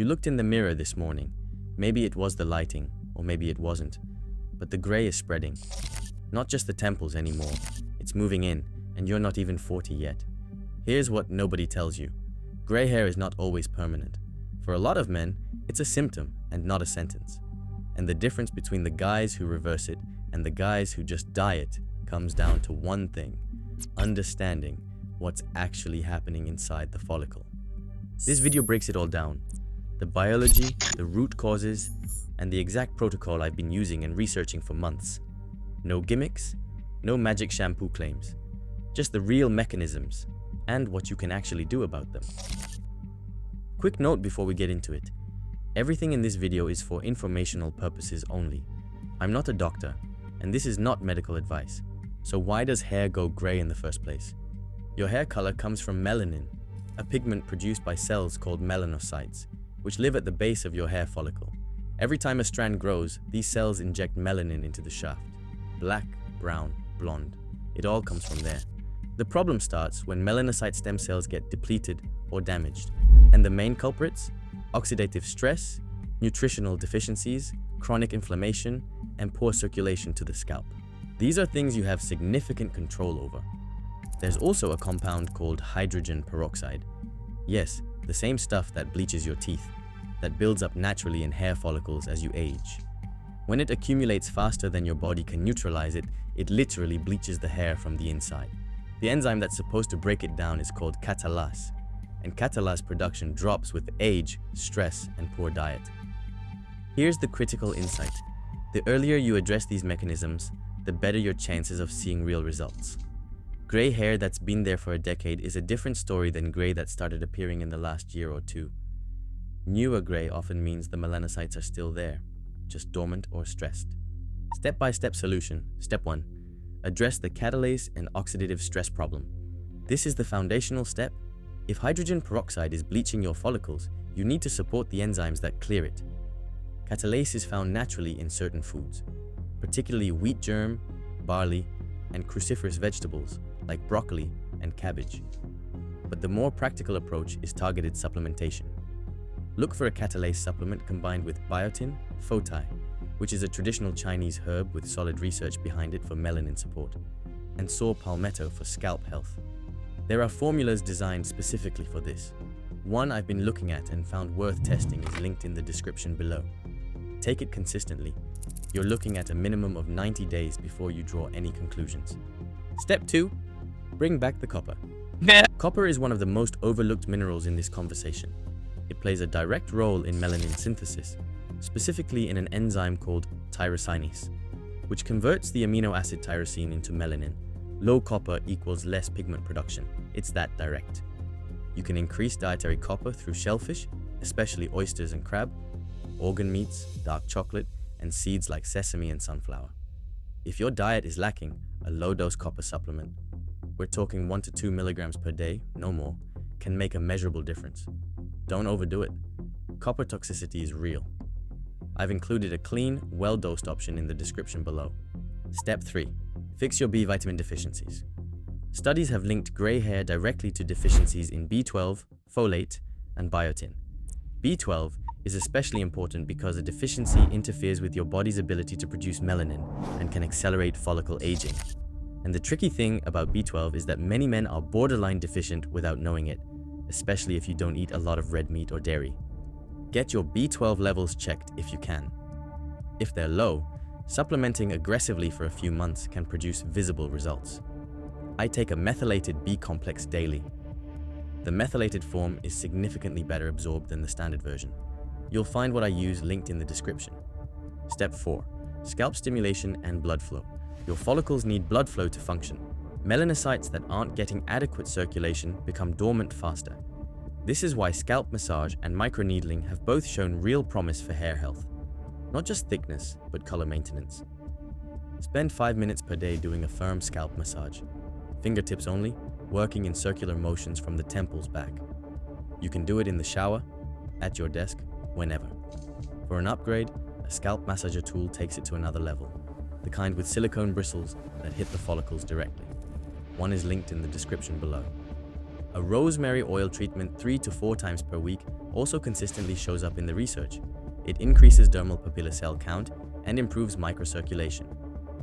You looked in the mirror this morning. Maybe it was the lighting, or maybe it wasn't. But the gray is spreading. Not just the temples anymore. It's moving in, and you're not even 40 yet. Here's what nobody tells you. Gray hair is not always permanent. For a lot of men, it's a symptom and not a sentence. And the difference between the guys who reverse it and the guys who just dye it comes down to one thing: understanding what's actually happening inside the follicle. This video breaks it all down. The biology, the root causes, and the exact protocol I've been using and researching for months. No gimmicks, no magic shampoo claims. Just the real mechanisms and what you can actually do about them. Quick note before we get into it. Everything in this video is for informational purposes only. I'm not a doctor, and this is not medical advice. So why does hair go gray in the first place? Your hair color comes from melanin, a pigment produced by cells called melanocytes, which live at the base of your hair follicle. Every time a strand grows, these cells inject melanin into the shaft. Black, brown, blonde. It all comes from there. The problem starts when melanocyte stem cells get depleted or damaged. And the main culprits? Oxidative stress, nutritional deficiencies, chronic inflammation, and poor circulation to the scalp. These are things you have significant control over. There's also a compound called hydrogen peroxide. Yes, the same stuff that bleaches your teeth, that builds up naturally in hair follicles as you age. When it accumulates faster than your body can neutralize it, it literally bleaches the hair from the inside. The enzyme that's supposed to break it down is called Catalase, and Catalase production drops with age, stress, and poor diet. Here's the critical insight. The earlier you address these mechanisms, the better your chances of seeing real results. Gray hair that's been there for a decade is a different story than gray that started appearing in the last year or two. Newer gray often means the melanocytes are still there, just dormant or stressed. Step-by-step solution. Step 1. Address the catalase and oxidative stress problem. This is the foundational step. If hydrogen peroxide is bleaching your follicles, you need to support the enzymes that clear it. Catalase is found naturally in certain foods, particularly wheat germ, barley, and cruciferous vegetables like broccoli and cabbage. But the more practical approach is targeted supplementation. Look for a Catalase supplement combined with biotin, folate, which is a traditional Chinese herb with solid research behind it for melanin support, and saw palmetto for scalp health. There are formulas designed specifically for this. One I've been looking at and found worth testing is linked in the description below. Take it consistently. You're looking at a minimum of 90 days before you draw any conclusions. Step 2. Bring back the copper. Copper is one of the most overlooked minerals in this conversation. It plays a direct role in melanin synthesis, specifically in an enzyme called tyrosinase, which converts the amino acid tyrosine into melanin. Low copper equals less pigment production. It's that direct. You can increase dietary copper through shellfish, especially oysters and crab, organ meats, dark chocolate, and seeds like sesame and sunflower. If your diet is lacking, a low-dose copper supplement, we're talking 1 to 2 milligrams per day, no more, can make a measurable difference. Don't overdo it. Copper toxicity is real. I've included a clean, well-dosed option in the description below. Step 3. Fix your B vitamin deficiencies. Studies have linked gray hair directly to deficiencies in B12, folate, and biotin. B12 is especially important because a deficiency interferes with your body's ability to produce melanin and can accelerate follicle aging. And the tricky thing about B12 is that many men are borderline deficient without knowing it, especially if you don't eat a lot of red meat or dairy. Get your B12 levels checked if you can. If they're low, supplementing aggressively for a few months can produce visible results. I take a methylated B complex daily. The methylated form is significantly better absorbed than the standard version. You'll find what I use linked in the description. Step 4. Scalp stimulation and blood flow. Your follicles need blood flow to function. Melanocytes that aren't getting adequate circulation become dormant faster. This is why scalp massage and microneedling have both shown real promise for hair health. Not just thickness, but color maintenance. Spend 5 minutes per day doing a firm scalp massage. Fingertips only, working in circular motions from the temples back. You can do it in the shower, at your desk, whenever. For an upgrade, a scalp massager tool takes it to another level. The kind with silicone bristles that hit the follicles directly. One is linked in the description below. A rosemary oil treatment 3 to 4 times per week also consistently shows up in the research. It increases dermal papilla cell count and improves microcirculation.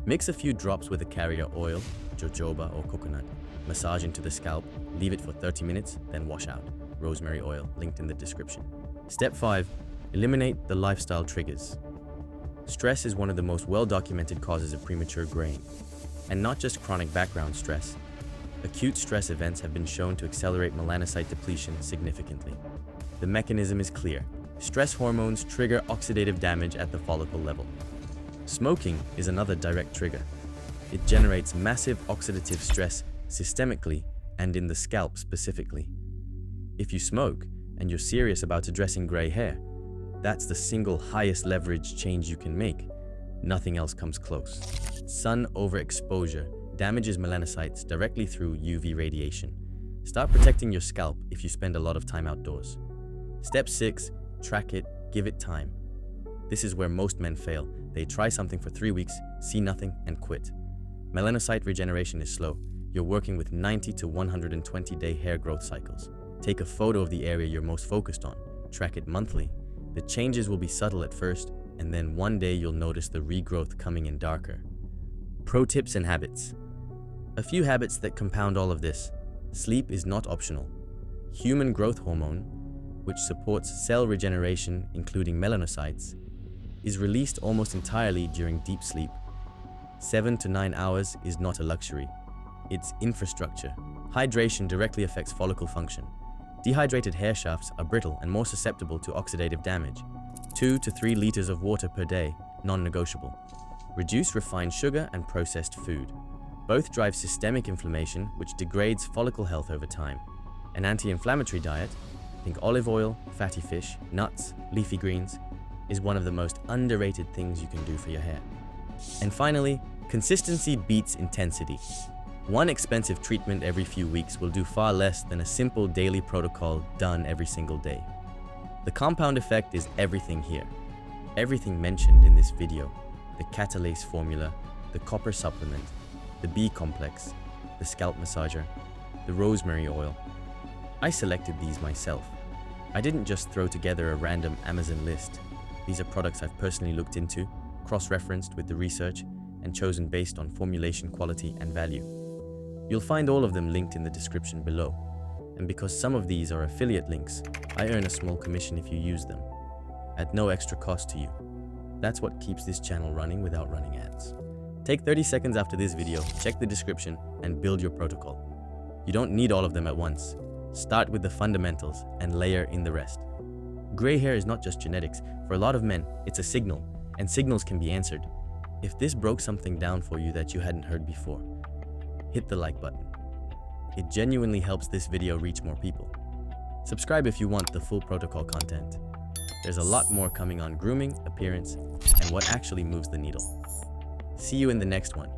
Mix a few drops with a carrier oil, jojoba or coconut. Massage into the scalp, leave it for 30 minutes, then wash out. Rosemary oil, linked in the description. Step 5. Eliminate the lifestyle triggers. Stress is one of the most well-documented causes of premature graying. And not just chronic background stress. Acute stress events have been shown to accelerate melanocyte depletion significantly. The mechanism is clear. Stress hormones trigger oxidative damage at the follicle level. Smoking is another direct trigger. It generates massive oxidative stress systemically and in the scalp specifically. If you smoke and you're serious about addressing gray hair, that's the single highest leverage change you can make. Nothing else comes close. Sun overexposure damages melanocytes directly through UV radiation. Start protecting your scalp if you spend a lot of time outdoors. Step 6. Track it, give it time. This is where most men fail. They try something for 3 weeks, see nothing, and quit. Melanocyte regeneration is slow. You're working with 90 to 120-day hair growth cycles. Take a photo of the area you're most focused on. Track it monthly. The changes will be subtle at first, and then one day you'll notice the regrowth coming in darker. Pro tips and habits. A few habits that compound all of this. Sleep is not optional. Human growth hormone, which supports cell regeneration, including melanocytes, is released almost entirely during deep sleep. 7 to 9 hours is not a luxury. It's infrastructure. Hydration directly affects follicle function. Dehydrated hair shafts are brittle and more susceptible to oxidative damage. 2 to 3 liters of water per day, non-negotiable. Reduce refined sugar and processed food. Both drive systemic inflammation, which degrades follicle health over time. An anti-inflammatory diet, think olive oil, fatty fish, nuts, leafy greens, is one of the most underrated things you can do for your hair. And finally, consistency beats intensity. One expensive treatment every few weeks will do far less than a simple daily protocol done every single day. The compound effect is everything here. Everything mentioned in this video, the Catalase formula, the copper supplement, the B complex, the scalp massager, the rosemary oil. I selected these myself. I didn't just throw together a random Amazon list. These are products I've personally looked into, cross-referenced with the research, and chosen based on formulation quality and value. You'll find all of them linked in the description below. And because some of these are affiliate links, I earn a small commission if you use them, at no extra cost to you. That's what keeps this channel running without running ads. Take 30 seconds after this video, check the description, and build your protocol. You don't need all of them at once. Start with the fundamentals and layer in the rest. Gray hair is not just genetics. For a lot of men, it's a signal, and signals can be answered. If this broke something down for you that you hadn't heard before, hit the like button. It genuinely helps this video reach more people. Subscribe if you want the full protocol content. There's a lot more coming on grooming, appearance, and what actually moves the needle. See you in the next one.